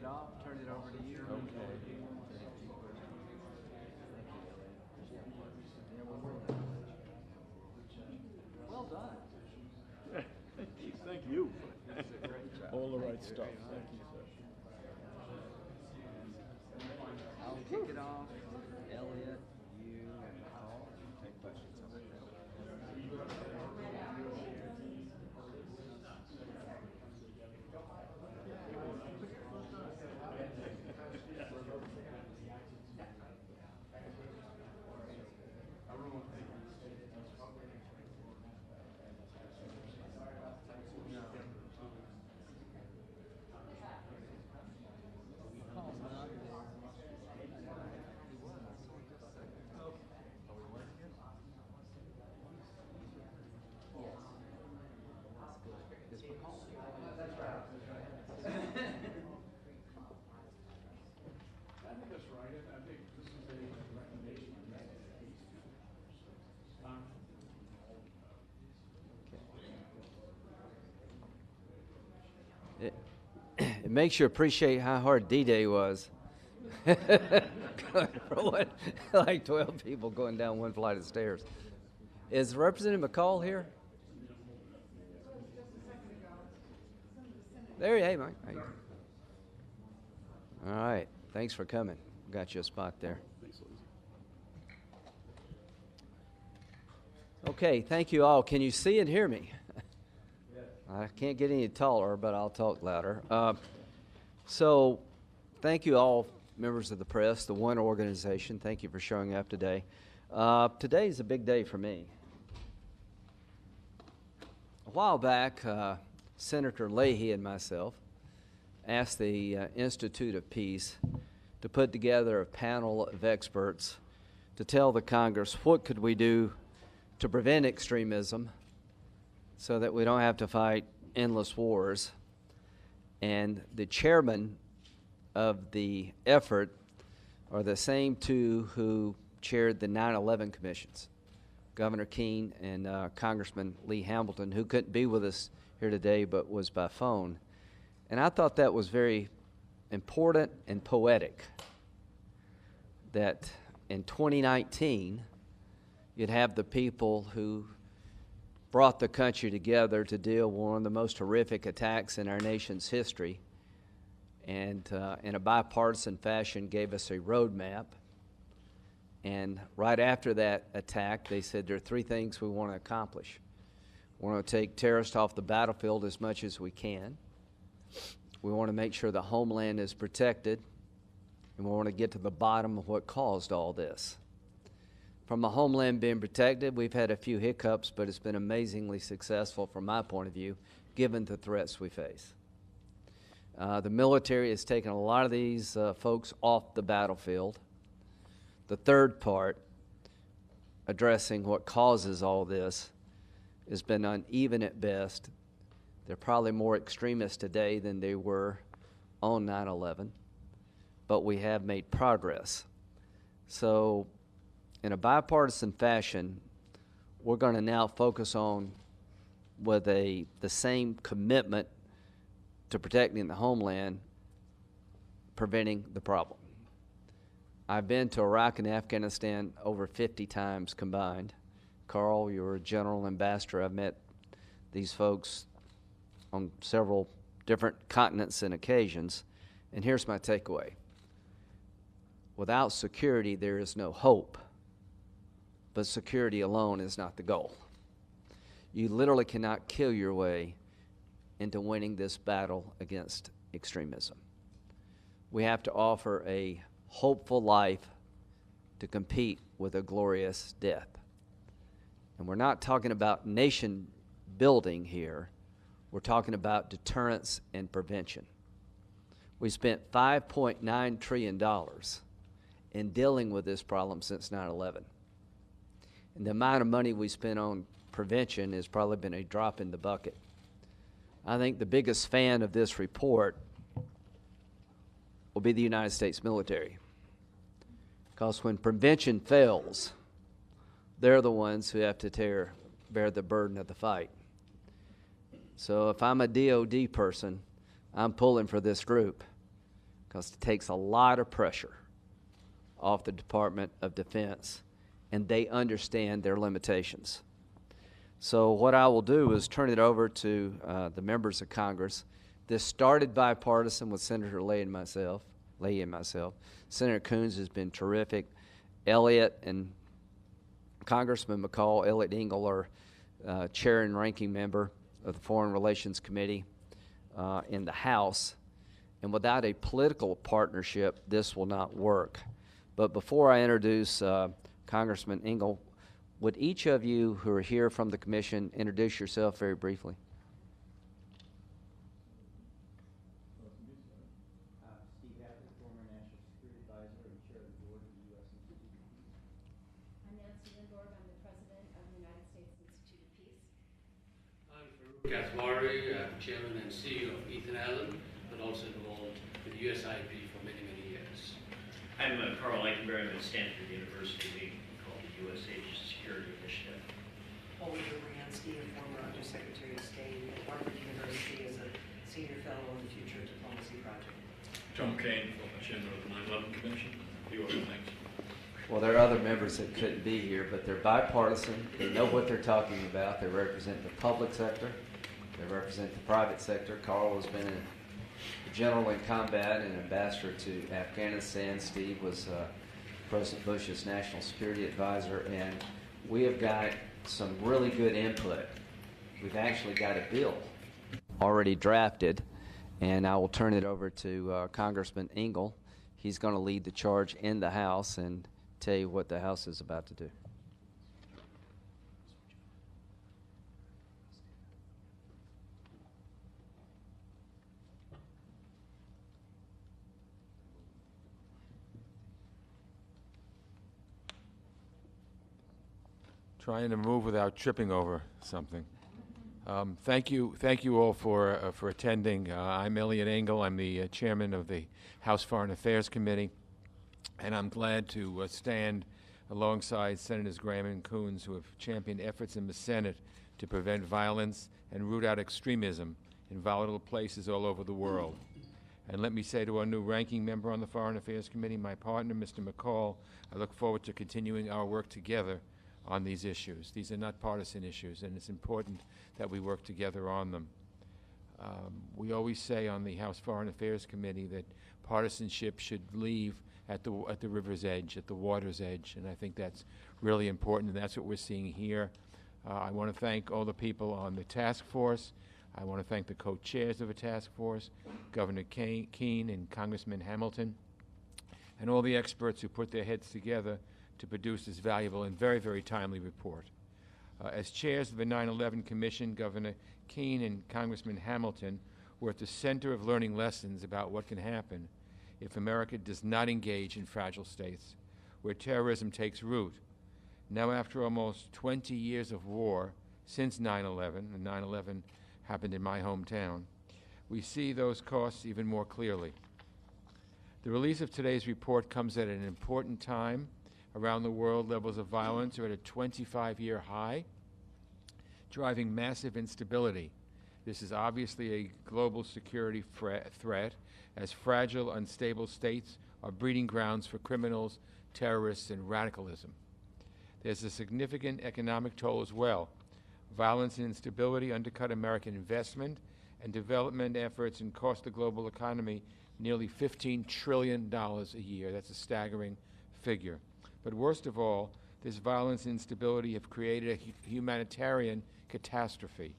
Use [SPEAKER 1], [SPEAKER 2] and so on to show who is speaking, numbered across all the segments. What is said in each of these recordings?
[SPEAKER 1] it off, turn it over to you. Okay. Well done.
[SPEAKER 2] Thank you.
[SPEAKER 1] Great job.
[SPEAKER 2] All the right stuff. Thank you, sir.
[SPEAKER 1] I'll kick it off. Elliot, you, and McCaul. Take questions. McCall's not there. He was. Are we working here? Yes. That's good. Is McCall? That's right.
[SPEAKER 2] I think that's right. I think this is a recommendation.
[SPEAKER 1] It makes you appreciate how hard D-Day was. For what, like 12 people going down one flight of stairs. Is Representative McCaul here? There you are, Mike. How you doing? All right. Thanks for coming. Got you a spot there. Okay. Thank you all. Can you see and hear me? I can't get any taller, but I'll talk louder. So thank you all, members of the press, the One organization. Thank you for showing up today. Today is a big day for me. A while back, Senator Leahy and myself asked the Institute of Peace to put together a panel of experts to tell the Congress what could we do to prevent extremism so that we don't have to fight endless wars. And the chairman of the effort are the same two who chaired the 9/11 commissions, Governor Keene and Congressman Lee Hamilton, who couldn't be with us here today but was by phone. And I thought that was very important and poetic that in 2019 you'd have the people who brought the country together to deal with one of the most horrific attacks in our nation's history, and in a bipartisan fashion gave us a roadmap. And right after that attack, they said there are three things we want to accomplish. We want to take terrorists off the battlefield as much as we can. We want to make sure the homeland is protected, and we want to get to the bottom of what caused all this. From the homeland being protected, we've had a few hiccups, but it's been amazingly successful from my point of view, given the threats we face. The military has taken a lot of these folks off the battlefield. The third part, addressing what causes all this, has been uneven at best. They're probably more extremist today than they were on 9/11, but we have made progress. So in a bipartisan fashion, we're going to now focus on, with the same commitment to protecting the homeland, preventing the problem. I've been to Iraq and Afghanistan over 50 times combined. Carl, you're a general ambassador. I've met these folks on several different continents and occasions. And here's my takeaway. Without security, there is no hope. But security alone is not the goal. You literally cannot kill your way into winning this battle against extremism. We have to offer a hopeful life to compete with a glorious death. And we're not talking about nation building here. We're talking about deterrence and prevention. We spent $5.9 trillion in dealing with this problem since 9/11. And the amount of money we spent on prevention has probably been a drop in the bucket. I think the biggest fan of this report will be the United States military. Because when prevention fails, they're the ones who have to bear the burden of the fight. So if I'm a DOD person, I'm pulling for this group. because it takes a lot of pressure off the Department of Defense, and they understand their limitations. So what I will do is turn it over to the members of Congress. This started bipartisan with Senator Leahy and myself. Senator Coons has been terrific. Elliott and Congressman McCaul, Elliott Engel, are chair and ranking member of the Foreign Relations Committee in the House. And without a political partnership, this will not work. But before I introduce Congressman Engel, would each of you who are here from the Commission introduce yourself very briefly?
[SPEAKER 3] Steve Hackett, former National Security Advisor and Chair of the Board of the U.S. Institute of Peace.
[SPEAKER 4] I'm Nancy Lindborg. I'm the President of the United States Institute of Peace.
[SPEAKER 5] I'm Farouk Kathwari, Chairman and CEO of Ethan Allen, but also involved with USIP for many, many years.
[SPEAKER 6] I'm Carl Eichenberg at Stanford University, called the U.S. Asia Security Initiative.
[SPEAKER 7] Olga Bransky, a former Undersecretary of State at Harvard University as a Senior Fellow in the Future Diplomacy Project.
[SPEAKER 2] Tom Kane, former Chairman of the 9/11 Commission. A few other things.
[SPEAKER 1] Well, there are other members that couldn't be here, but they're bipartisan. They know what they're talking about. They represent the public sector. They represent the private sector. Carl has been a general in combat and ambassador to Afghanistan. Steve was President Bush's national security advisor, and we have got some really good input. We've actually got a bill already drafted, and I will turn it over to Congressman Engel. He's going to lead the charge in the House and tell you what the House is about to do.
[SPEAKER 8] Trying to move without tripping over something. Thank you all for attending. I'm Elliott Engel. I'm the chairman of the House Foreign Affairs Committee, and I'm glad to stand alongside Senators Graham and Coons, who have championed efforts in the Senate to prevent violence and root out extremism in volatile places all over the world. And let me say to our new ranking member on the Foreign Affairs Committee, my partner, Mr. McCaul, I look forward to continuing our work together on these issues. These are not partisan issues, and it's important that we work together on them. We always say on the House Foreign Affairs Committee that partisanship should leave at the river's edge, at the water's edge, and I think that's really important, and that's what we're seeing here. I want to thank all the people on the task force. I want to thank the co-chairs of the task force, Governor Keene and Congressman Hamilton, and all the experts who put their heads together to produce this valuable and very, very timely report. As chairs of the 9/11 Commission, Governor Keene and Congressman Hamilton were at the center of learning lessons about what can happen if America does not engage in fragile states, where terrorism takes root. Now, after almost 20 years of war since 9/11, and 9/11 happened in my hometown, we see those costs even more clearly. The release of today's report comes at an important time. Around the world, levels of violence are at a 25-year high, driving massive instability. This is obviously a global security threat, as fragile, unstable states are breeding grounds for criminals, terrorists, and radicalism. There's a significant economic toll as well. Violence and instability undercut American investment and development efforts and cost the global economy nearly $15 trillion a year. That's a staggering figure. But worst of all, this violence and instability have created a humanitarian catastrophe.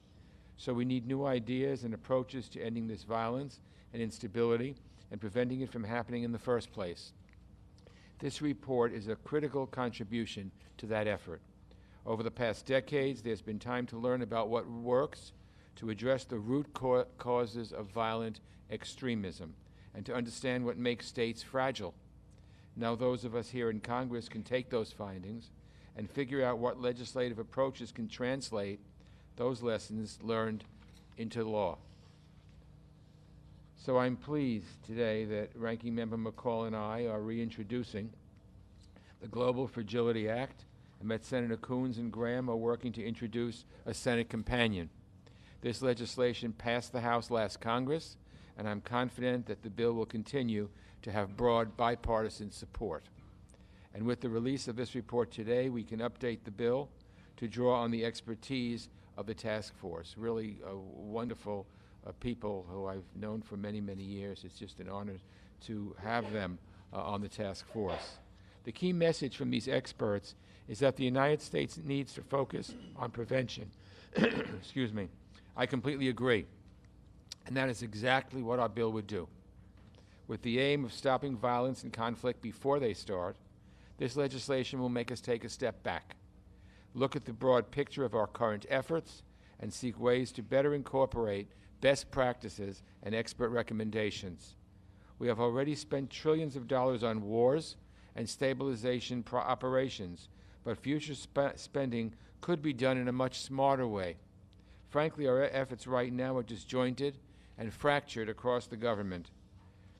[SPEAKER 8] So we need new ideas and approaches to ending this violence and instability and preventing it from happening in the first place. This report is a critical contribution to that effort. Over the past decades, there's been time to learn about what works to address the root causes of violent extremism and to understand what makes states fragile. Now those of us here in Congress can take those findings and figure out what legislative approaches can translate those lessons learned into law. So I'm pleased today that Ranking Member McCaul and I are reintroducing the Global Fragility Act, and that Senator Coons and Graham are working to introduce a Senate companion. This legislation passed the House last Congress, and I'm confident that the bill will continue to have broad bipartisan support. And with the release of this report today, we can update the bill to draw on the expertise of the task force. Really wonderful people who I've known for many, many years. It's just an honor to have them on the task force. The key message from these experts is that the United States needs to focus on prevention. Excuse me. I completely agree. And that is exactly what our bill would do. With the aim of stopping violence and conflict before they start, this legislation will make us take a step back, look at the broad picture of our current efforts, and seek ways to better incorporate best practices and expert recommendations. We have already spent trillions of dollars on wars and stabilization operations, but future spending could be done in a much smarter way. Frankly, our efforts right now are disjointed and fractured across the government.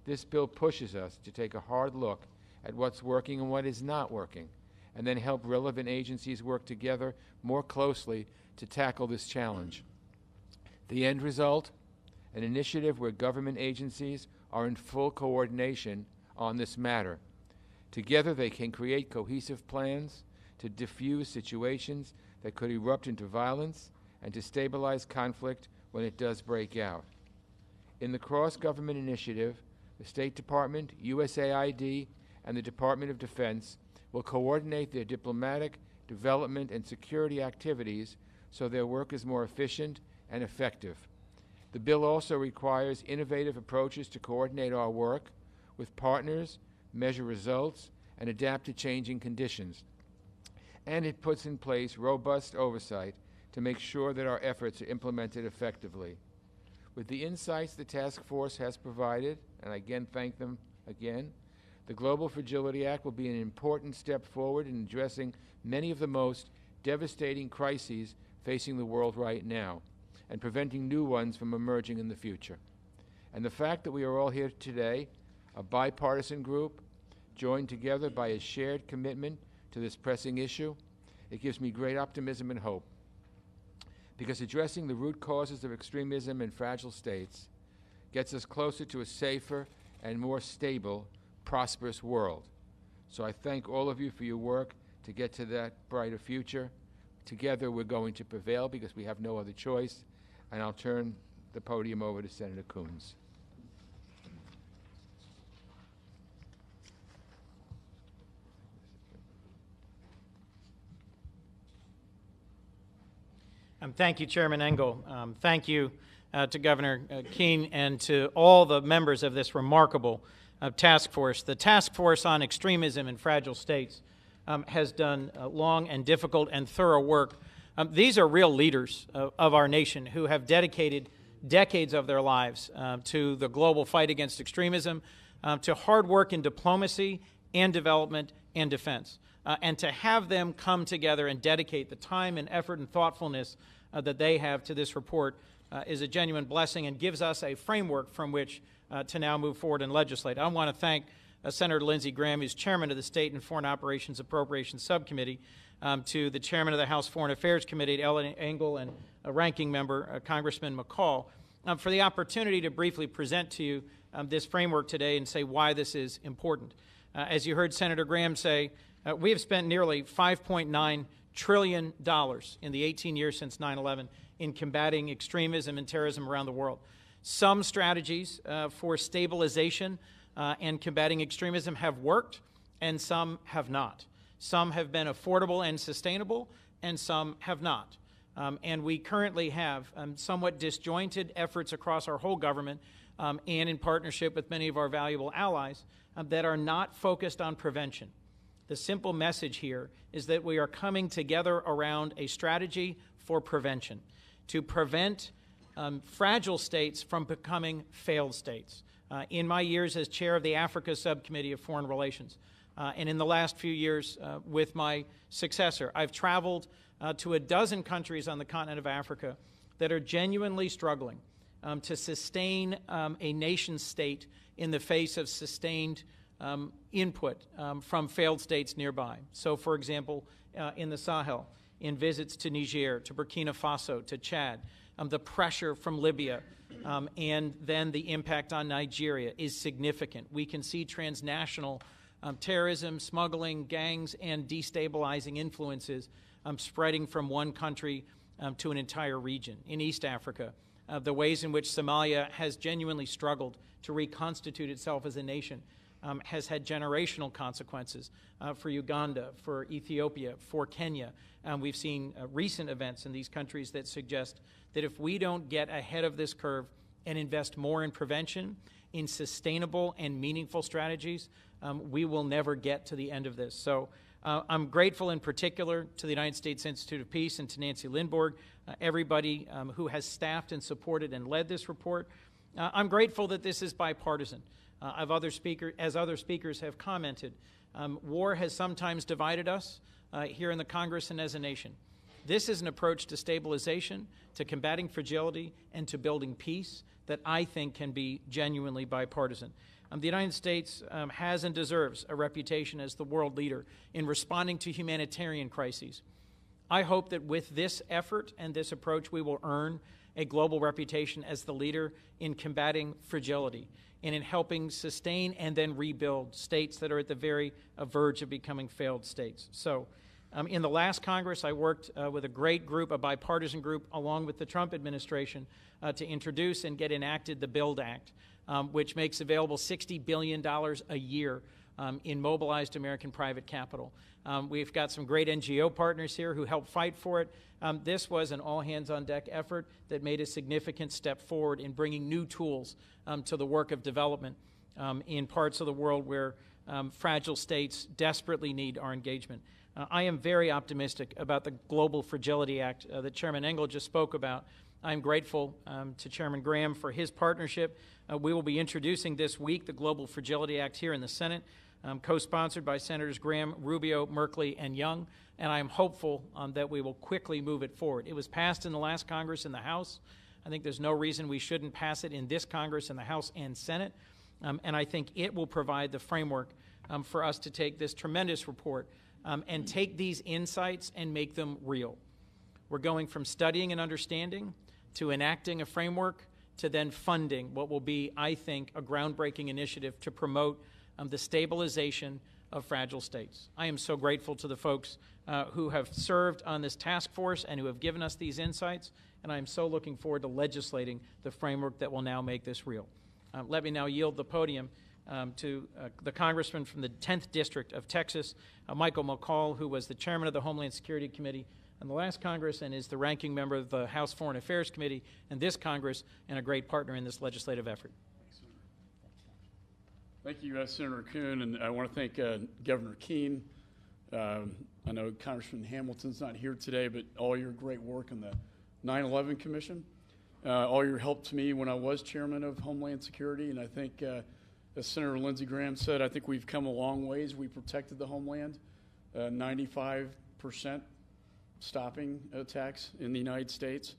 [SPEAKER 8] This bill pushes us to take a hard look at what's working and what is not working, and then help relevant agencies work together more closely to tackle this challenge. The end result? An initiative where government agencies are in full coordination on this matter. Together they can create cohesive plans to diffuse situations that could erupt into violence and to stabilize conflict when it does break out. In the cross-government initiative, the State Department, USAID, and the Department of Defense will coordinate their diplomatic, development, and security activities so their work is more efficient and effective. The bill also requires innovative approaches to coordinate our work with partners, measure results, and adapt to changing conditions. And it puts in place robust oversight to make sure that our efforts are implemented effectively. With the insights the task force has provided, and I again thank them again, the Global Fragility Act will be an important step forward in addressing many of the most devastating crises facing the world right now and preventing new ones from emerging in the future. And the fact that we are all here today, a bipartisan group, joined together by a shared commitment to this pressing issue, it gives me great optimism and hope. Because addressing the root causes of extremism in fragile states gets us closer to a safer and more stable, prosperous world. So I thank all of you for your work to get to that brighter future. Together we're going to prevail because we have no other choice. And I'll turn the podium over to Senator Coons.
[SPEAKER 3] Thank you, Chairman Engel. Thank you to Governor Keene and to all the members of this remarkable task force. The Task Force on Extremism in Fragile States has done long and difficult and thorough work. These are real leaders of our nation who have dedicated decades of their lives to the global fight against extremism, to hard work in diplomacy and development and defense. And to have them come together and dedicate the time and effort and thoughtfulness that they have to this report is a genuine blessing and gives us a framework from which to now move forward and legislate. I want to thank Senator Lindsey Graham, who's chairman of the State and Foreign Operations Appropriations Subcommittee, to the chairman of the House Foreign Affairs Committee, Ellen Engel, and a ranking member, Congressman McCaul, for the opportunity to briefly present to you this framework today and say why this is important. As you heard Senator Graham say, we have spent nearly $5.9 trillion in the 18 years since 9/11 in combating extremism and terrorism around the world. Some strategies for stabilization and combating extremism have worked, and some have not. Some have been affordable and sustainable, and some have not. And we currently have somewhat disjointed efforts across our whole government and in partnership with many of our valuable allies that are not focused on prevention. The simple message here is that we are coming together around a strategy for prevention, to prevent fragile states from becoming failed states. In my years as chair of the Africa Subcommittee of Foreign Relations, and in the last few years with my successor, I've traveled to a dozen countries on the continent of Africa that are genuinely struggling to sustain a nation state in the face of sustained input from failed states nearby. So, for example, in the Sahel, in visits to Niger, to Burkina Faso, to Chad, the pressure from Libya, and then the impact on Nigeria is significant. We can see transnational terrorism, smuggling, gangs, and destabilizing influences spreading from one country to an entire region. In East Africa, the ways in which Somalia has genuinely struggled to reconstitute itself as a nation has had generational consequences for Uganda, for Ethiopia, for Kenya. We've seen recent events in these countries that suggest that if we don't get ahead of this curve and invest more in prevention, in sustainable and meaningful strategies, we will never get to the end of this. So I'm grateful in particular to the United States Institute of Peace and to Nancy Lindborg, everybody who has staffed and supported and led this report. I'm grateful that this is bipartisan. As other speakers have commented, war has sometimes divided us here in the Congress and as a nation. This is an approach to stabilization, to combating fragility, and to building peace that I think can be genuinely bipartisan. The United States has and deserves a reputation as the world leader in responding to humanitarian crises. I hope that with this effort and this approach, we will earn a global reputation as the leader in combating fragility and in helping sustain and then rebuild states that are at the very verge of becoming failed states. So in the last Congress, I worked with a great group, a bipartisan group, along with the Trump administration to introduce and get enacted the BUILD Act, which makes available $60 billion a year in mobilized American private capital. We've got some great NGO partners here who helped fight for it. This was an all-hands-on-deck effort that made a significant step forward in bringing new tools to the work of development in parts of the world where fragile states desperately need our engagement. I am very optimistic about the Global Fragility Act that Chairman Engel just spoke about. I'm grateful to Chairman Graham for his partnership. We will be introducing this week the Global Fragility Act here in the Senate, co-sponsored by Senators Graham, Rubio, Merkley, and Young, and I am hopeful that we will quickly move it forward. It was passed in the last Congress in the House. I think there's no reason we shouldn't pass it in this Congress in the House and Senate, and I think it will provide the framework for us to take this tremendous report and take these insights and make them real. We're going from studying and understanding to enacting a framework to then funding what will be, I think, a groundbreaking initiative to promote the stabilization of fragile states. I am so grateful to the folks who have served on this task force and who have given us these insights, and I am so looking forward to legislating the framework that will now make this real. Let me now yield the podium to the congressman from the 10th District of Texas, Michael McCaul, who was the chairman of the Homeland Security Committee in the last Congress and is the ranking member of the House Foreign Affairs Committee in this Congress and a great partner in this legislative effort.
[SPEAKER 9] Thank you, Senator Kuhn, and I want to thank Governor Keene. I know Congressman Hamilton's not here today, but all your great work on the 9/11 Commission, all your help to me when I was chairman of Homeland Security, and I think, as Senator Lindsey Graham said, I think we've come a long ways. We protected the homeland, 95% stopping attacks in the United States,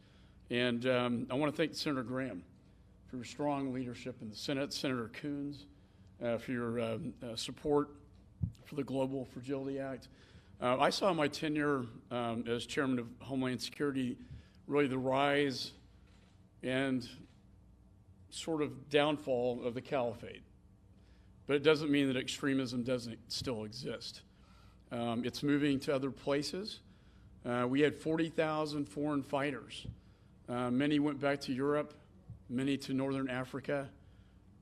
[SPEAKER 9] and I want to thank Senator Graham for your strong leadership in the Senate, Senator Coons, for your support for the Global Fragility Act. I saw in my tenure as chairman of Homeland Security really the rise and sort of downfall of the caliphate. But it doesn't mean that extremism doesn't still exist. It's moving to other places. We had 40,000 foreign fighters. Many went back to Europe, many to Northern Africa,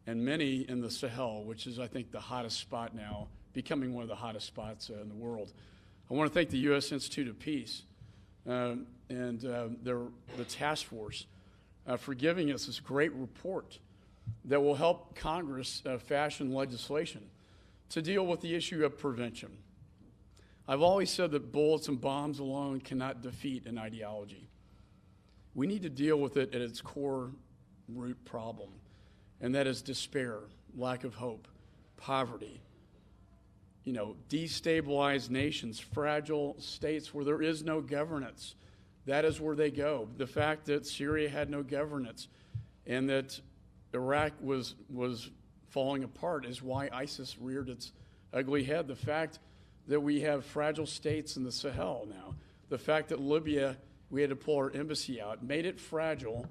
[SPEAKER 9] and many in the Sahel, which is, I think, the hottest spot now, becoming one of the hottest spots in the world. I want to thank the U.S. Institute of Peace and the task force for giving us this great report that will help Congress fashion legislation to deal with the issue of prevention. I've always said that bullets and bombs alone cannot defeat an ideology. We need to deal with it at its core root problem, and that is despair, lack of hope, poverty, destabilized nations, fragile states where there is no governance. That is where they go. The fact that Syria had no governance and that Iraq was falling apart is why ISIS reared its ugly head. The fact that we have fragile states in the Sahel now, the fact that Libya, we had to pull our embassy out, made it fragile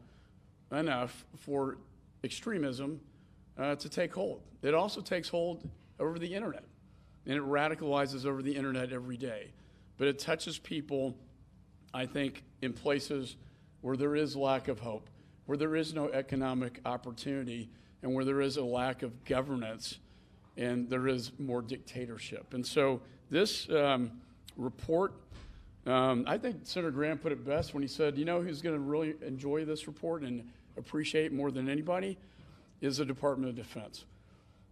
[SPEAKER 9] enough for extremism to take hold. It also takes hold over the internet, and it radicalizes over the internet every day. But it touches people, I think, in places where there is lack of hope, where there is no economic opportunity, and where there is a lack of governance, and there is more dictatorship. And so this report, I think Senator Graham put it best when he said, you know who's going to really enjoy this report and appreciate it more than anybody is the Department of Defense.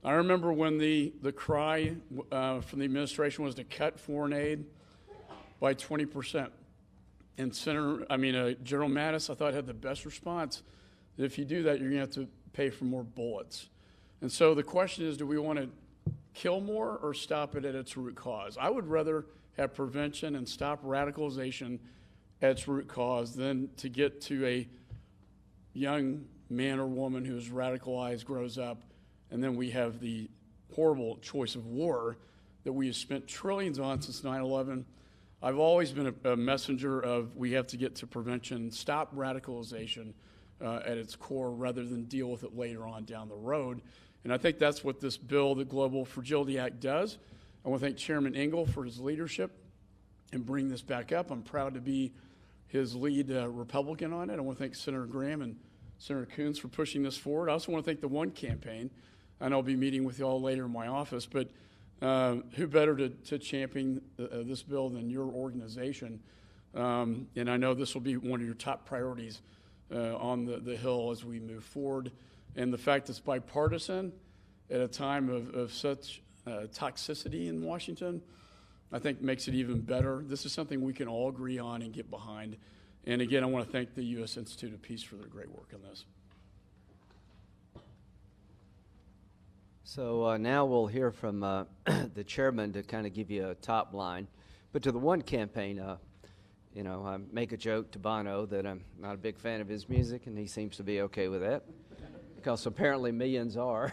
[SPEAKER 9] I remember when the cry from the administration was to cut foreign aid by 20%. And General Mattis, I thought, had the best response. That if you do that, you're going to have to pay for more bullets. And so the question is, do we want to kill more or stop it at its root cause? I would rather have prevention and stop radicalization at its root cause than to get to a young man or woman who is radicalized, grows up, and then we have the horrible choice of war that we have spent trillions on since 9/11. I've always been a messenger of we have to get to prevention, stop radicalization at its core rather than deal with it later on down the road. And I think that's what this bill, the Global Fragility Act, does. I want to thank Chairman Engel for his leadership in bringing this back up. I'm proud to be his lead Republican on it. I want to thank Senator Graham and Senator Coons for pushing this forward. I also want to thank the One campaign. I know I'll be meeting with you all later in my office, but who better to champion this bill than your organization? And I know this will be one of your top priorities on the Hill as we move forward. And the fact it's bipartisan at a time of such toxicity in Washington, I think makes it even better. This is something we can all agree on and get behind. And again, I want to thank the U.S. Institute of Peace for their great work on this.
[SPEAKER 1] So now we'll hear from the chairman to kind of give you a top line. But to the One campaign, you know, I make a joke to Bono that I'm not a big fan of his music, and he seems to be okay with that, because apparently millions are.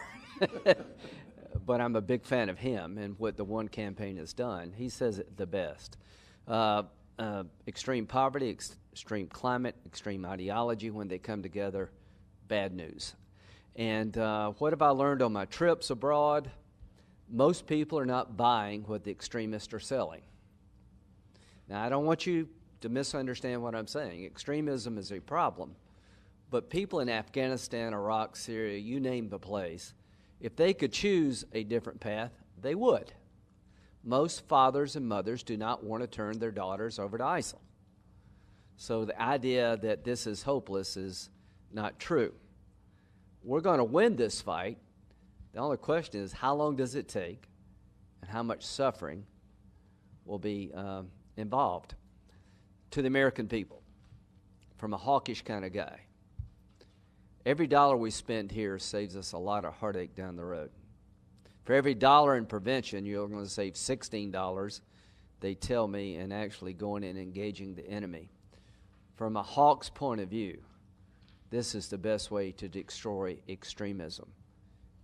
[SPEAKER 1] But I'm a big fan of him and what the One campaign has done. He says it the best. Extreme poverty, extreme climate, extreme ideology, when they come together, bad news. And what have I learned on my trips abroad? Most people are not buying what the extremists are selling. Now, I don't want you to misunderstand what I'm saying. Extremism is a problem. But people in Afghanistan, Iraq, Syria, you name the place, if they could choose a different path, they would. Most fathers and mothers do not want to turn their daughters over to ISIL. So the idea that this is hopeless is not true. We're going to win this fight. The only question is, how long does it take and how much suffering will be involved? To the American people, from a hawkish kind of guy, every dollar we spend here saves us a lot of heartache down the road. For every dollar in prevention, you're going to save $16, they tell me, in actually going and engaging the enemy. From a hawk's point of view, this is the best way to destroy extremism,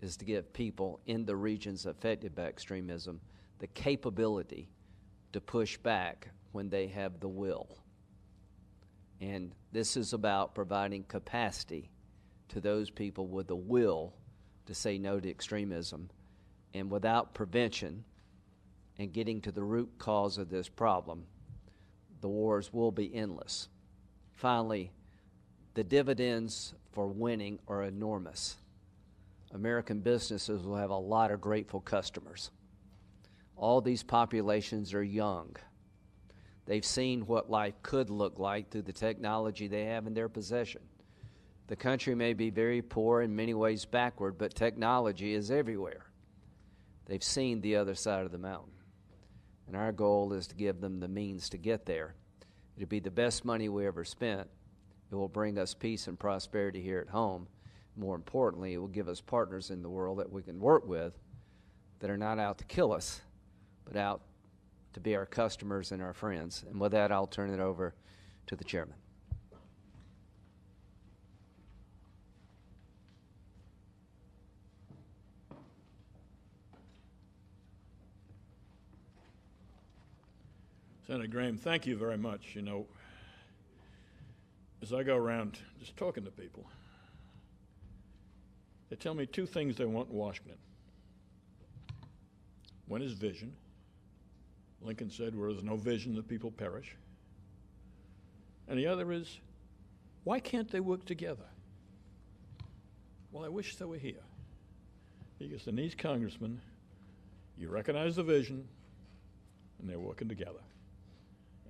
[SPEAKER 1] is to give people in the regions affected by extremism the capability to push back when they have the will. And this is about providing capacity to those people with the will to say no to extremism. And without prevention and getting to the root cause of this problem, the wars will be endless. Finally, the dividends for winning are enormous. American businesses will have a lot of grateful customers. All these populations are young. They've seen what life could look like through the technology they have in their possession. The country may be very poor, in many ways backward, but technology is everywhere. They've seen the other side of the mountain. And our goal is to give them the means to get there. It'll be the best money we ever spent. It will bring us peace and prosperity here at home. More importantly, it will give us partners in the world that we can work with that are not out to kill us, but out to be our customers and our friends. And with that, I'll turn it over to the chairman.
[SPEAKER 10] Senator Graham, thank you very much. You know, as I go around just talking to people, they tell me two things they want in Washington. One is vision. Lincoln said, where there's no vision, the people perish. And the other is, why can't they work together? Well, I wish they were here. Because in these congressmen, you recognize the vision, and they're working together.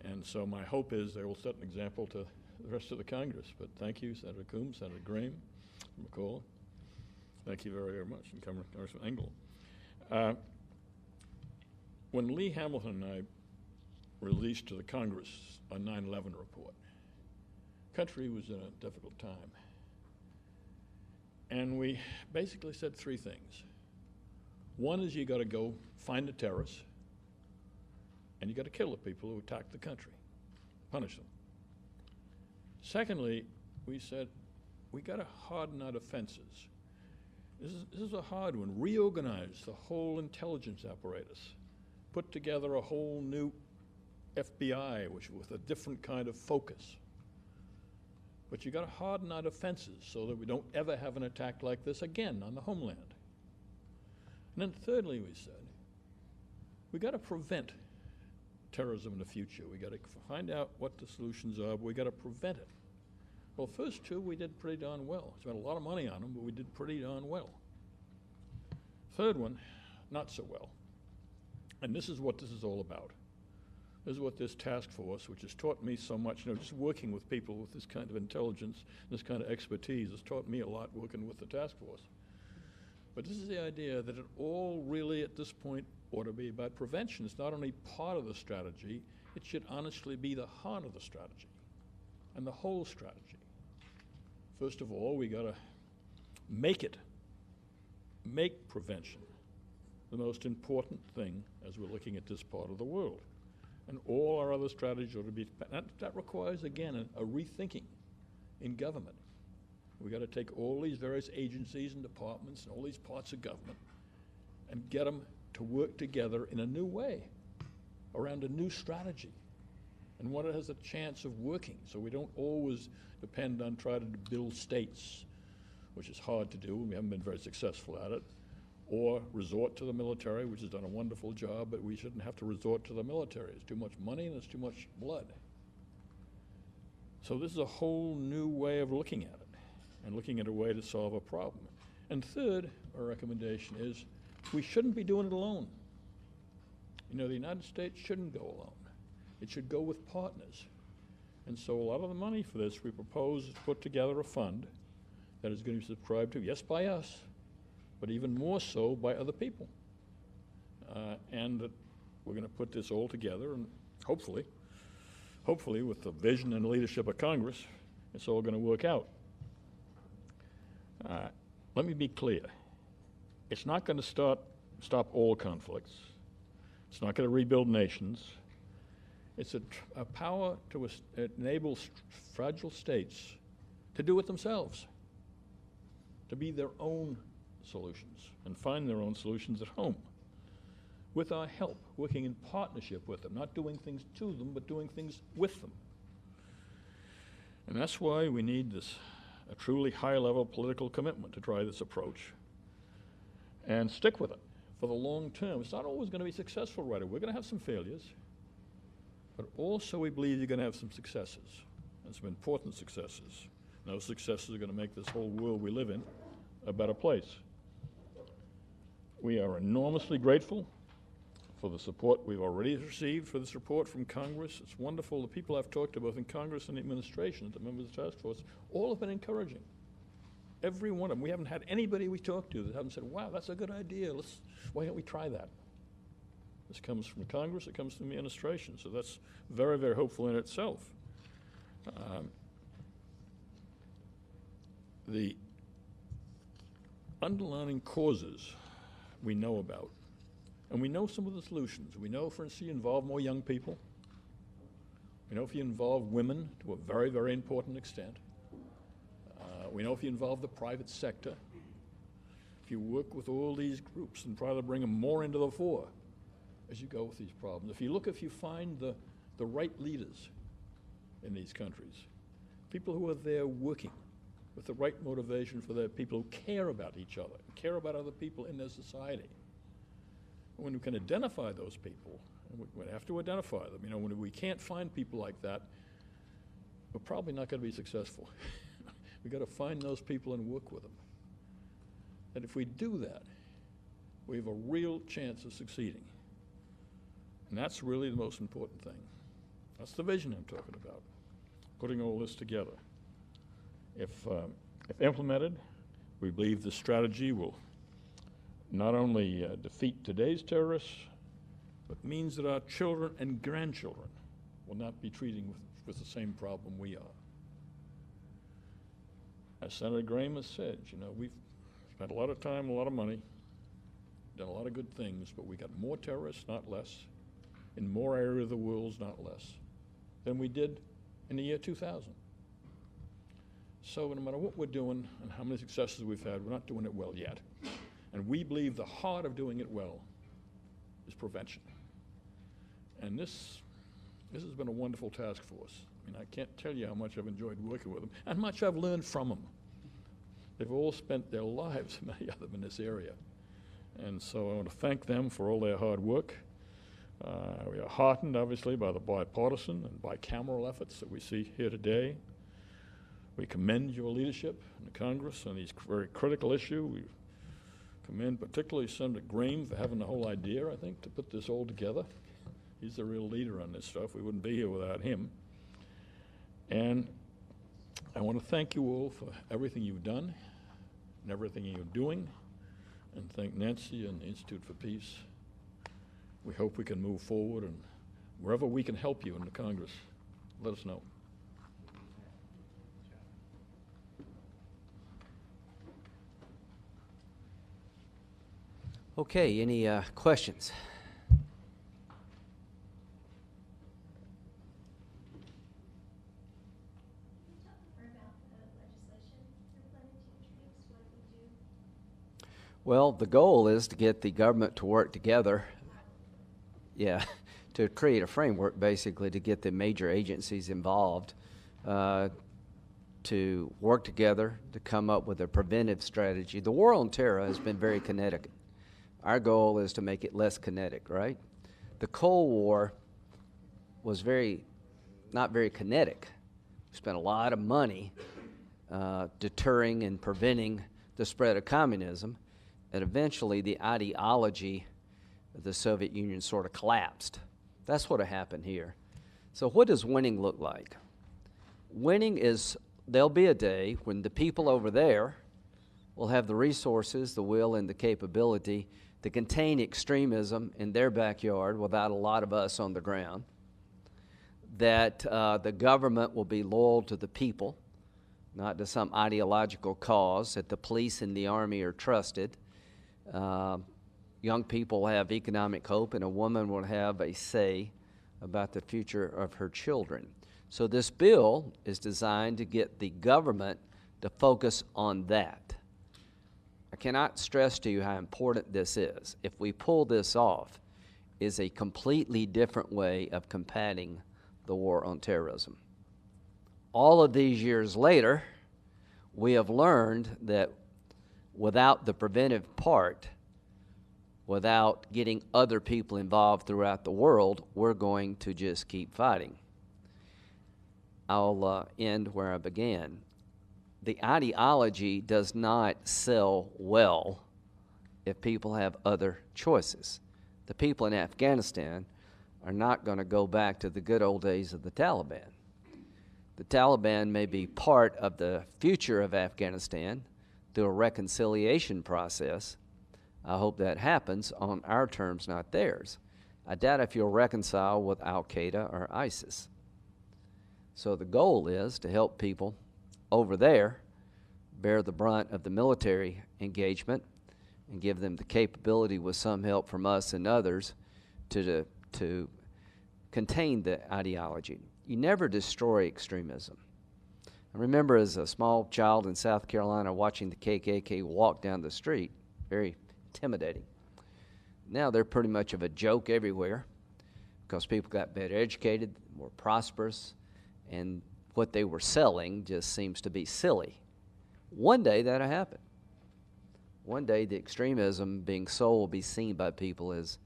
[SPEAKER 10] And so my hope is they will set an example to the rest of the Congress. But thank you, Senator Coombs, Senator Graham, McCaul. Thank you very, very much, and Congressman Engel. When Lee Hamilton and I released to the Congress a 9/11 report, the country was in a difficult time. And we basically said three things. One is you got to go find the terrorists, and you got to kill the people who attacked the country, punish them. Secondly, we said we got to harden our defenses. This is a hard one. Reorganize the whole intelligence apparatus. Put together a whole new FBI, which with a different kind of focus. But you got to harden our defenses so that we don't ever have an attack like this again on the homeland. And then thirdly, we said, we got to prevent terrorism in the future. We got to find out what the solutions are, but we got to prevent it. Well, first two, we did pretty darn well. Spent a lot of money on them, but we did pretty darn well. Third one, not so well. And this is what this is all about. This is what this task force, which has taught me so much, you know, just working with people with this kind of intelligence, this kind of expertise, has taught me a lot working with the task force. But this is the idea that it all really, at this point, ought to be about prevention. It's not only part of the strategy, it should honestly be the heart of the strategy and the whole strategy. First of all, we got to make prevention the most important thing as we're looking at this part of the world. And all our other strategies ought to be, that requires, again, a rethinking in government. We got to take all these various agencies and departments and all these parts of government and get them to work together in a new way around a new strategy and one that has a chance of working, so we don't always depend on trying to build states, which is hard to do, and we haven't been very successful at it, or resort to the military, which has done a wonderful job, but we shouldn't have to resort to the military. It's too much money and it's too much blood. So this is a whole new way of looking at it and looking at a way to solve a problem. And third, our recommendation is we shouldn't be doing it alone. You know, the United States shouldn't go alone. It should go with partners. And so a lot of the money for this, we propose to put together a fund that is going to be subscribed to, yes, by us, but even more so by other people. And we're going to put this all together, and hopefully with the vision and leadership of Congress, it's all going to work out. Let me be clear. It's not going to stop all conflicts. It's not going to rebuild nations. It's a power to enable fragile states to do it themselves, to be their own solutions and find their own solutions at home with our help, working in partnership with them, not doing things to them, but doing things with them. And that's why we need a truly high-level political commitment to try this approach and stick with it for the long term. It's not always going to be successful right away. We're going to have some failures, but also we believe you're going to have some successes, and some important successes. And those successes are going to make this whole world we live in a better place. We are enormously grateful for the support we've already received for this report from Congress. It's wonderful. The people I've talked to, both in Congress and the administration, the members of the task force, all have been encouraging. Every one of them. We haven't had anybody we talked to that haven't said, wow, that's a good idea. Why don't we try that? This comes from Congress, it comes from the administration. So that's very, very hopeful in itself. The underlying causes we know about, and we know some of the solutions. We know, for instance, you involve more young people. We know if you involve women to a very, very important extent. We know if you involve the private sector, if you work with all these groups and try to bring them more into the fore as you go with these problems. If you find the the right leaders in these countries, people who are there working with the right motivation for their people, who care about each other, care about other people in their society. When we can identify those people, and we have to identify them, you know, when we can't find people like that, we're probably not going to be successful. We've got to find those people and work with them. And if we do that, we have a real chance of succeeding. And that's really the most important thing. That's the vision I'm talking about, putting all this together. If implemented, we believe the strategy will not only defeat today's terrorists, but means that our children and grandchildren will not be treating with the same problem we are. As Senator Graham has said, you know, we've spent a lot of time, a lot of money, done a lot of good things, but we got more terrorists, not less, in more areas of the world, not less, than we did in the year 2000. So no matter what we're doing and how many successes we've had, we're not doing it well yet. And we believe the heart of doing it well is prevention. And this has been a wonderful task force. I mean, I can't tell you how much I've enjoyed working with them and much I've learned from them. They've all spent their lives, many of them, in this area. And so I want to thank them for all their hard work. We are heartened, obviously, by the bipartisan and bicameral efforts that we see here today. We commend your leadership in the Congress on these very critical issue. We commend particularly Senator Graham for having the whole idea, I think, to put this all together. He's the real leader on this stuff. We wouldn't be here without him. And I want to thank you all for everything you've done and everything you're doing, and thank Nancy and the Institute for Peace. We hope we can move forward, and wherever we can help you in the Congress, let us know.
[SPEAKER 1] Okay, any questions? Well, the goal is to get the government to work together, to create a framework, basically, to get the major agencies involved, to work together to come up with a preventive strategy. The war on terror has been very kinetic. Our goal is to make it less kinetic, right? The Cold War was not very kinetic. We spent a lot of money deterring and preventing the spread of communism, and eventually the ideology of the Soviet Union sort of collapsed. That's what happened here. So what does winning look like? Winning is, there'll be a day when the people over there will have the resources, the will, and the capability to contain extremism in their backyard without a lot of us on the ground, that the government will be loyal to the people, not to some ideological cause, that the police and the army are trusted. Young people have economic hope, and a woman will have a say about the future of her children. So this bill is designed to get the government to focus on that. I cannot stress to you how important this is. If we pull this off, it's a completely different way of combating the war on terrorism. All of these years later, we have learned that without the preventive part, without getting other people involved throughout the world, we're going to just keep fighting. I'll end where I began. The ideology does not sell well if people have other choices. The people in Afghanistan are not going to go back to the good old days of the Taliban. The Taliban may be part of the future of Afghanistan through a reconciliation process. I hope that happens on our terms, not theirs. I doubt if you'll reconcile with Al-Qaeda or ISIS. So the goal is to help people over there bear the brunt of the military engagement and give them the capability, with some help from us and others, to contain the ideology. You never destroy extremism. I remember as a small child in South Carolina watching the KKK walk down the street, very intimidating. Now they're pretty much of a joke everywhere because people got better educated, more prosperous, and what they were selling just seems to be silly. One day that'll happen. One day the extremism being sold will be seen by people as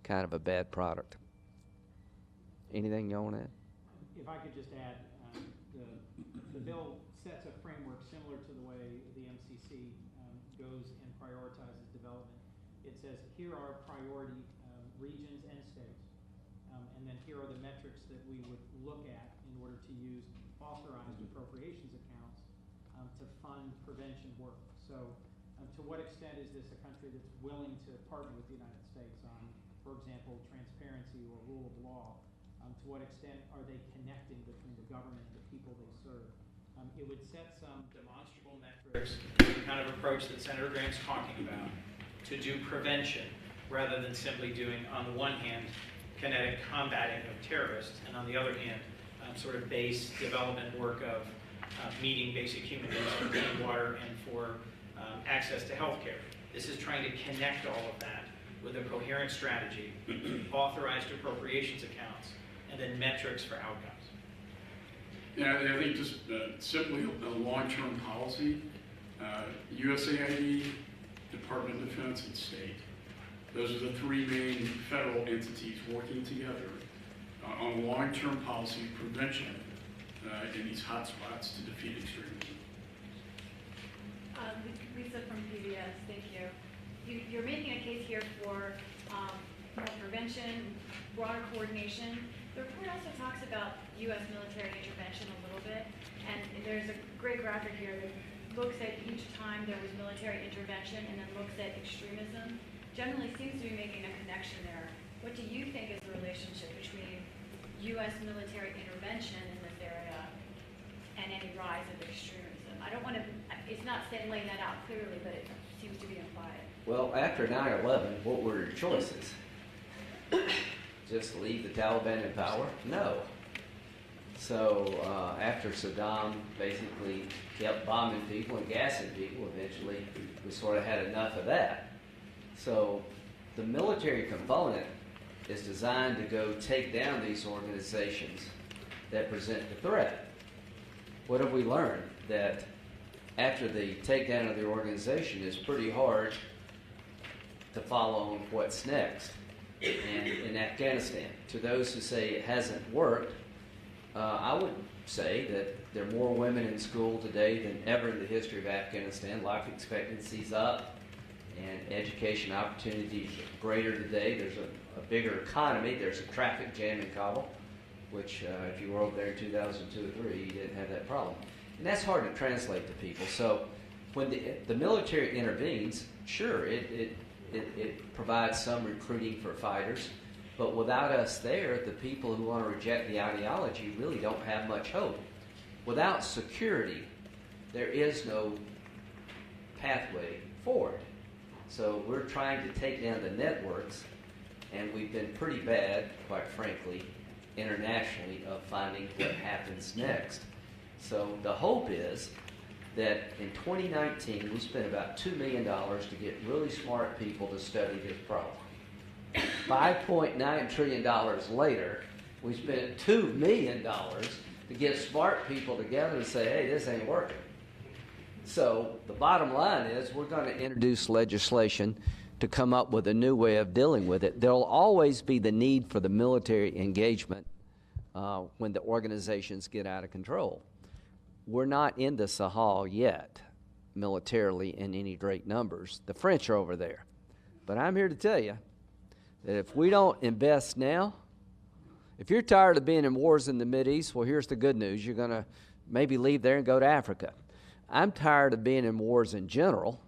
[SPEAKER 1] kind of a bad product. Anything y'all want to add?
[SPEAKER 3] If I could just add, the bill sets a framework similar to the way the MCC goes and prioritizes development. It says, here are priority regions and states, and then here are the metrics that we would look at in order to use authorized appropriations accounts to fund prevention work. So to what extent is this a country that's willing to partner with the United States on, for example, transparency or rule of law? To what extent are they connecting between the government and the people they serve? It would set some demonstrable metrics, the kind of approach that Senator Graham's talking about, to do prevention rather than simply doing, on the one hand, kinetic combating of terrorists, and on the other hand, sort of base development work of meeting basic human needs for clean water and for access to health care. This is trying to connect all of that with a coherent strategy, authorized appropriations accounts, and then metrics for outcomes.
[SPEAKER 9] Yeah, I think just simply a long-term policy, USAID, Department of Defense, and state. Those are the three main federal entities working together on long-term policy prevention in these hotspots to defeat extremism.
[SPEAKER 4] Lisa from PBS, thank you. You're making a case here for more prevention, broader coordination. The report also talks about U.S. military intervention a little bit, and there's a great graphic here that looks at each time there was military intervention and then looks at extremism. Generally seems to be making a connection there. What do you think is the relationship between U.S. military intervention in this area and any rise of extremism? I don't want to, it's not saying laying that out clearly, but it seems to be implied.
[SPEAKER 1] Well, after 9/11, what were your choices? Just leave the Taliban in power? No. So after Saddam basically kept bombing people and gassing people, eventually we sort of had enough of that. So the military component is designed to go take down these organizations that present the threat. What have we learned? That after the takedown of the organization, it's pretty hard to follow on what's next. And in Afghanistan, to those who say it hasn't worked, I would say that there are more women in school today than ever in the history of Afghanistan. Life expectancy's up, and education opportunities are greater today. There's a bigger economy. There's a traffic jam in Kabul, which if you were over there in 2002 or 3, you didn't have that problem. And that's hard to translate to people. So when the military intervenes, sure, it provides some recruiting for fighters, but without us there, the people who want to reject the ideology really don't have much hope. Without security, there is no pathway forward. So we're trying to take down the networks, and we've been pretty bad, quite frankly, internationally, of finding what happens next. So the hope is that in 2019, we spent about $2 million to get really smart people to study this problem. $5.9 trillion later, we spent $2 million to get smart people together and say, hey, this ain't working. So the bottom line is we're going to introduce legislation to come up with a new way of dealing with it. There'll always be the need for the military engagement when the organizations get out of control. We're not in the Sahel yet, militarily, in any great numbers. The French are over there. But I'm here to tell you that if we don't invest now, if you're tired of being in wars in the Mideast, well, here's the good news. You're going to maybe leave there and go to Africa. I'm tired of being in wars in general,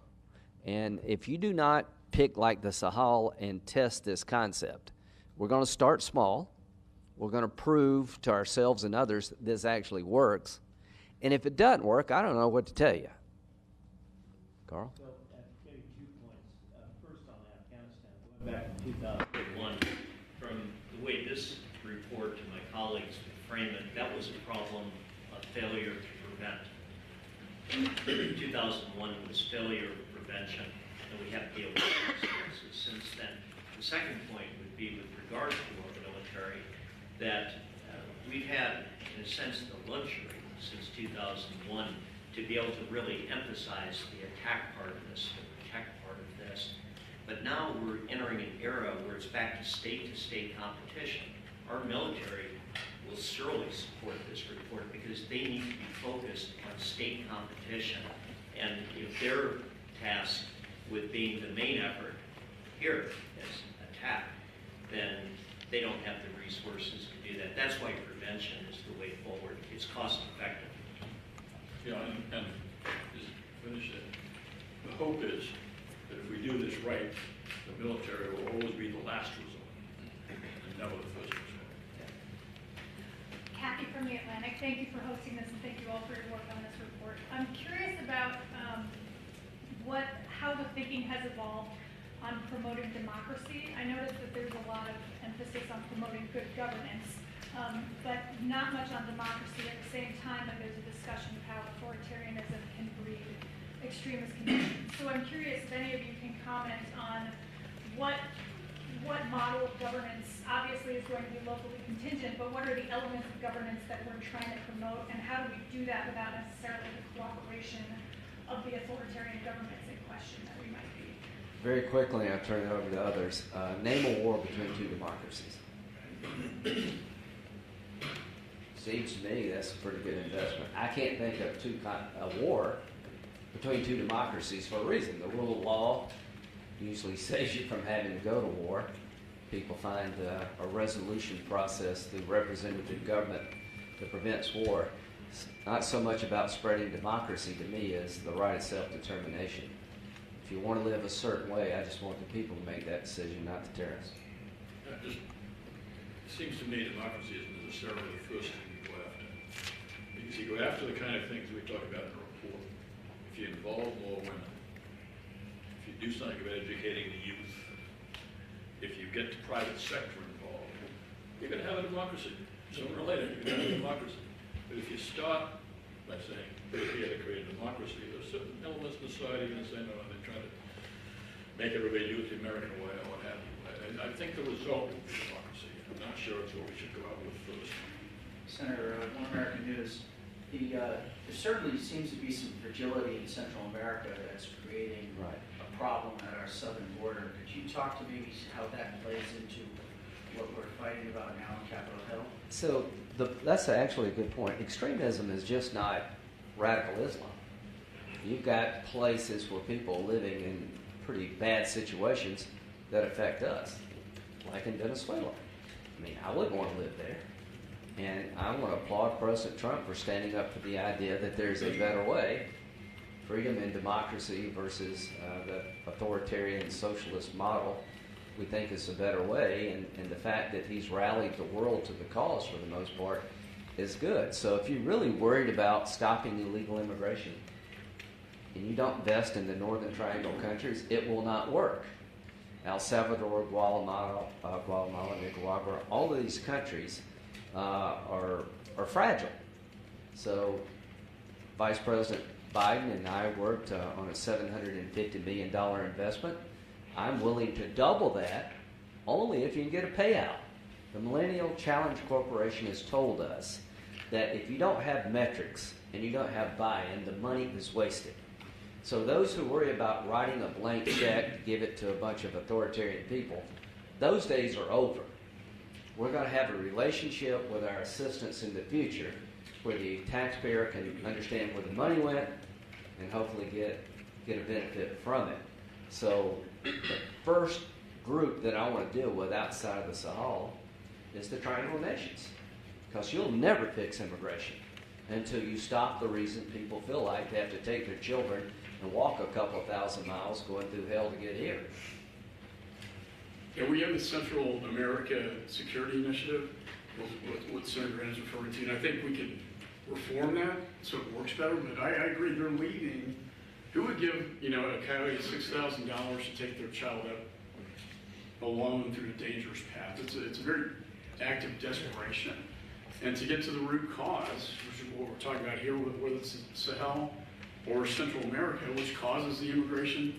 [SPEAKER 1] and if you do not pick like the Sahel and test this concept, we're going to start small. We're going to prove to ourselves and others that this actually works. And if it doesn't work, I don't know what to tell you. Carl?
[SPEAKER 6] Well, maybe 2 points. First on Afghanistan, going back to 2001, from the way this report to my colleagues frame it, that was a problem of failure to prevent. 2001 was failure of prevention, and we have to deal with consequences since then. The second point would be with regard to our military, that we've had, in a sense, the luxury since 2001 to be able to really emphasize the attack part of this, the protect part of this. But now we're entering an era where it's back to state competition. Our military will surely support this report because they need to be focused on state competition. And if they're tasked with being the main effort here as attack, then they don't have the resources to do that. That's why prevention is the way forward. It's cost effective.
[SPEAKER 10] Yeah, and just finish it. The hope is that if we do this right, the military will always be the last resort and never the first resort.
[SPEAKER 11] Kathy from the Atlantic, thank you for hosting this and thank you all for your work on this report. I'm curious about how the thinking has evolved on promoting democracy. I noticed that there's a lot of emphasis on promoting good governance, but not much on democracy. At the same time, that there's a discussion of how authoritarianism can breed extremist conditions. So I'm curious if any of you can comment on what model of governance obviously is going to be locally contingent, but what are the elements of governance that we're trying to promote, and how do we do that without necessarily the cooperation of the authoritarian governments in question that we might be?
[SPEAKER 1] Very quickly, I'll turn it over to others. Name a war between two democracies. Seems to me that's a pretty good investment. I can't think of a war between two democracies for a reason. The rule of law usually saves you from having to go to war. People find a resolution process through representative government that prevents war. It's not so much about spreading democracy to me as the right of self-determination. If you want to live a certain way, I just want the people to make that decision, not the terrorists.
[SPEAKER 10] It seems to me democracy isn't necessarily the first thing you go after. Because you go after the kind of things we talk about in the report. If you involve more women, if you do something about educating the youth, if you get the private sector involved, you're going to have a democracy. Sooner or later, you're going to have a democracy. But if you start by saying, we're here to create a democracy, there's certain elements in society going to say, no, they're trying to make everybody do it the American way or what have you. I think the result will be democracy. I'm not sure it's what we should go out with first.
[SPEAKER 12] Senator, One American News. There certainly seems to be some fragility in Central America that's creating a problem at our southern border. Could you talk to maybe how that plays into what we're fighting about now on Capitol Hill?
[SPEAKER 1] So that's actually a good point. Extremism is just not radical Islam. You've got places where people are living in pretty bad situations that affect us, like in Venezuela. I mean, I wouldn't want to live there. And I want to applaud President Trump for standing up for the idea that there's a better way, freedom and democracy versus the authoritarian socialist model. We think is a better way, and the fact that he's rallied the world to the cause for the most part is good. So if you're really worried about stopping illegal immigration and you don't invest in the Northern Triangle countries, it will not work. El Salvador, Guatemala, Nicaragua, all of these countries are fragile. So Vice President Biden and I worked on a $750 million investment. I'm willing to double that only if you can get a payout. The Millennial Challenge Corporation has told us that if you don't have metrics and you don't have buy-in, the money is wasted. So those who worry about writing a blank check to give it to a bunch of authoritarian people, those days are over. We're going to have a relationship with our assistants in the future where the taxpayer can understand where the money went and hopefully get a benefit from it. So the first group that I want to deal with outside of the Sahel is the Triangle Nations, because you'll never fix immigration until you stop the reason people feel like they have to take their children and walk a couple thousand miles going through hell to get here.
[SPEAKER 9] Yeah, we have the Central America Security Initiative, what Senator Graham is referring to, and I think we can reform that so it works better, but I agree, they're leading. Who would give, a coyote $6,000 to take their child out alone through a dangerous path? It's a very act of desperation. And to get to the root cause, which is what we're talking about here, whether it's Sahel or Central America, which causes the immigration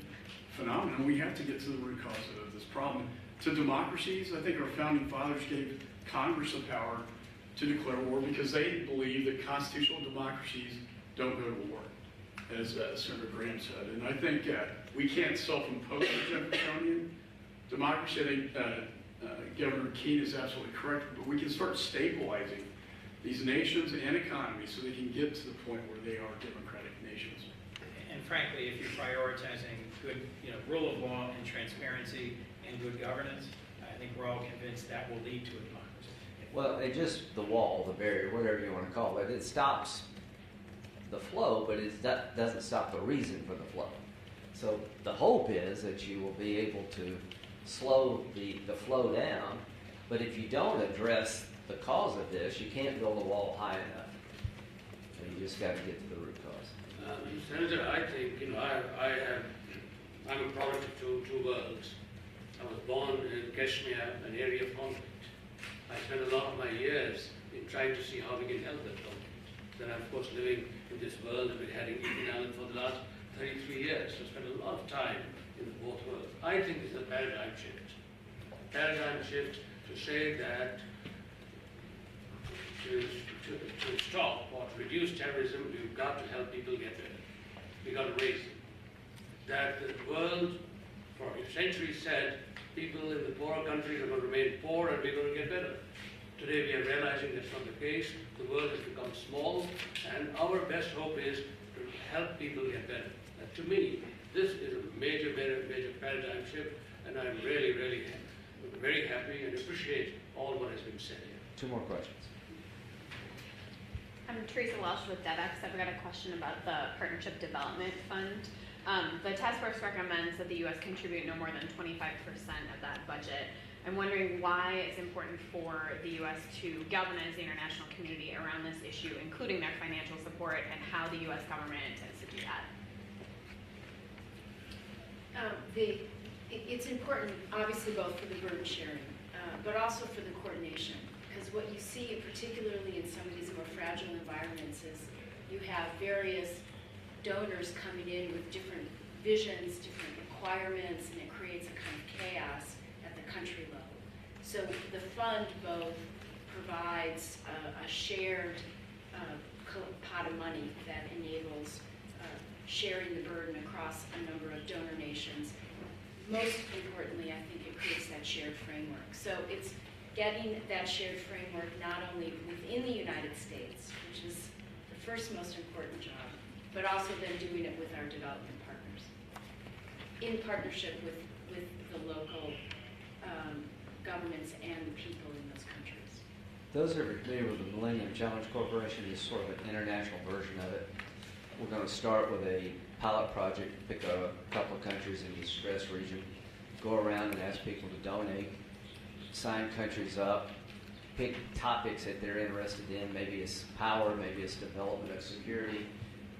[SPEAKER 9] phenomenon, we have to get to the root cause of this problem. To democracies, I think our founding fathers gave Congress the power to declare war because they believe that constitutional democracies don't go to war, as Senator Graham said. And I think we can't self-impose a Jeffersonian democracy. I think Governor Keene is absolutely correct, but we can start stabilizing these nations and economies so they can get to the point where they are democratic nations.
[SPEAKER 3] And frankly, if you're prioritizing good, rule of law and transparency and good governance, I think we're all convinced that will lead to a democracy.
[SPEAKER 1] Well, it just, the wall, the barrier, whatever you want to call it, it stops the flow, but it doesn't stop the reason for the flow. So the hope is that you will be able to slow the flow down, but if you don't address the cause of this, you can't build a wall high enough. So you just got to get to the root cause.
[SPEAKER 5] Senator, I think, I'm a product of two worlds. I was born in Kashmir, an area of conflict. I spent a lot of my years in trying to see how we can help that conflict. Then I'm, of course, living in this world and been heading Ethan Allen for the last 33 years. So I spent a lot of time in both worlds. I think this is a paradigm shift. A paradigm shift to say that to stop or to reduce terrorism, we've got to help people get better. We've got to raise them. That the world for centuries said people in the poorer countries are going to remain poor and we're going to get better. Today we are realizing that's not the case. The world has become small and our best hope is to help people get better. And to me, this is a major paradigm shift and I'm really, really very happy and appreciate all what has been said here.
[SPEAKER 1] Two more questions.
[SPEAKER 13] I'm Teresa Welsh with DevEx. I've got a question about the Partnership Development Fund. The task force recommends that the U.S. contribute no more than 25% of that budget. I'm wondering why it's important for the U.S. to galvanize the international community around this issue, including their financial support, and how the U.S. government intends to do that.
[SPEAKER 14] It's important, obviously, both for the burden sharing, but also for the coordination. Because what you see, particularly in some of these more fragile environments, is you have various donors coming in with different visions, different requirements, and it creates a kind of chaos at the country level. So the fund both provides a shared pot of money that enables sharing the burden across a number of donor nations. Most importantly, I think it creates that shared framework. So it's getting that shared framework not only within the United States, which is the first most important job, but also then doing it with our development partners, in partnership with the local governments and the people in those countries.
[SPEAKER 1] Those who are familiar with the Millennium Challenge Corporation is sort of an international version of it. We're going to start with a pilot project, pick a couple of countries in the stress region, go around and ask people to donate, sign countries up, pick topics that they're interested in. Maybe it's power, maybe it's development of security,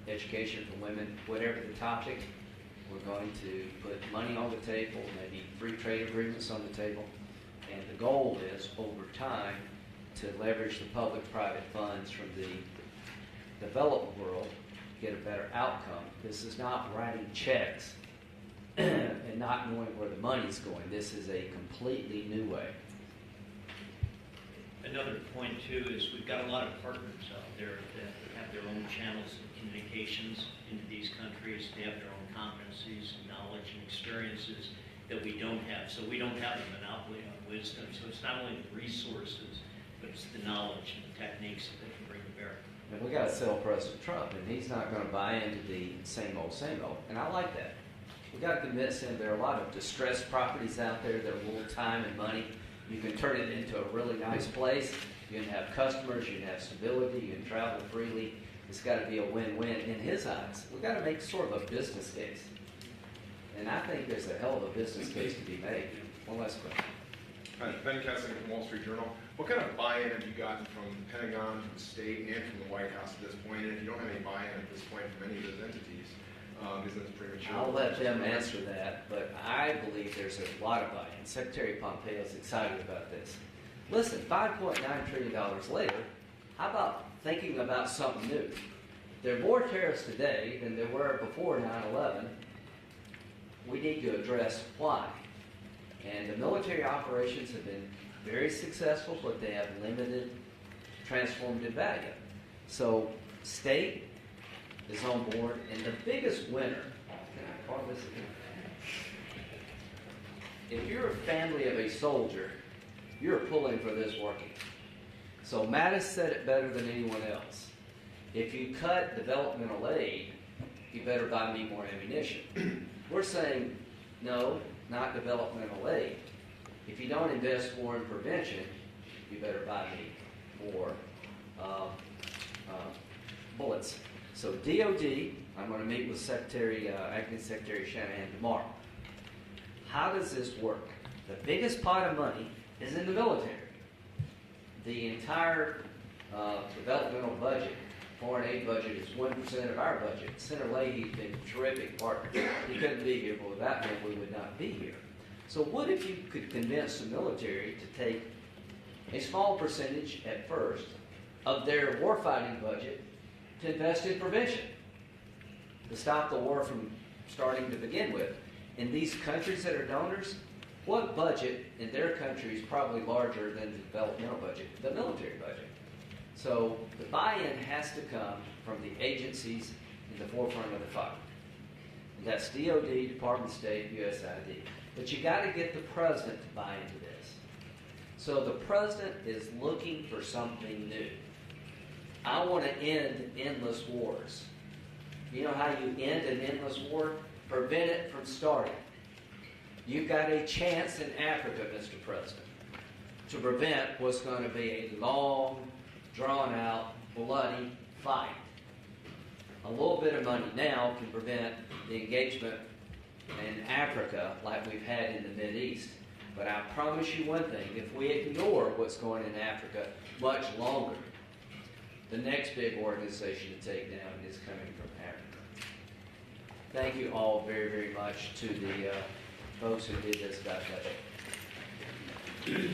[SPEAKER 1] education for women, whatever the topic. We're going to put money on the table, maybe free trade agreements on the table. And the goal is, over time, to leverage the public-private funds from the developed world to get a better outcome. This is not writing checks and not knowing where the money's going. This is a completely new way.
[SPEAKER 6] Another point, too, is we've got a lot of partners out there that have their own channels of communications into these countries. They have their own competencies, knowledge, and experiences that we don't have. So we don't have a monopoly on wisdom. So it's not only the resources, but it's the knowledge and the techniques that they can bring to bear.
[SPEAKER 1] And we got to sell President Trump, and he's not going to buy into the same old, and I like that. We got to convince him there are a lot of distressed properties out there that are worth time and money. You can turn it into a really nice place. You can have customers, you can have stability, you can travel freely. It's got to be a win-win in his eyes. We got to make sort of a business case. And I think there's a hell of a business case to be made. One last question.
[SPEAKER 15] Hi, Ben Kessler from Wall Street Journal. What kind of buy-in have you gotten from the Pentagon, from the state, and from the White House at this point? And if you don't have any buy-in at this point from any of those entities, is that premature?
[SPEAKER 1] I'll let them answer that, but I believe there's a lot of buy-in. Secretary Pompeo is excited about this. Listen, $5.9 trillion later, how about thinking about something new? There are more terrorists today than there were before 9/11. We need to address why. And the military operations have been very successful, but they have limited transformative value. So state is on board, and the biggest winner, can I call this again? If you're a family of a soldier, you're pulling for this working. So Mattis said it better than anyone else. If you cut developmental aid, you better buy me more ammunition. We're saying, no, not developmental aid. If you don't invest more in prevention, you better buy me more bullets. So DOD, I'm going to meet with Acting Secretary Shanahan tomorrow. How does this work? The biggest pot of money is in the military. The entire developmental budget, foreign aid budget, is 1% of our budget. Senator Leahy's been a terrific partner. He couldn't be here, but without him, we would not be here. So what if you could convince the military to take a small percentage at first of their warfighting budget to invest in prevention, to stop the war from starting to begin with? In these countries that are donors, what budget in their country is probably larger than the developmental budget? The military budget. So the buy-in has to come from the agencies in the forefront of the fight. And that's DOD, Department of State, USAID. But you got to get the president to buy into this. So the president is looking for something new. I want to end endless wars. You know how you end an endless war? Prevent it from starting. You've got a chance in Africa, Mr. President, to prevent what's going to be a long, drawn-out, bloody fight. A little bit of money now can prevent the engagement in Africa like we've had in the Mideast. But I promise you one thing, if we ignore what's going on in Africa much longer, the next big organization to take down is coming from Africa. Thank you all very, very much to the folks who did this about budget.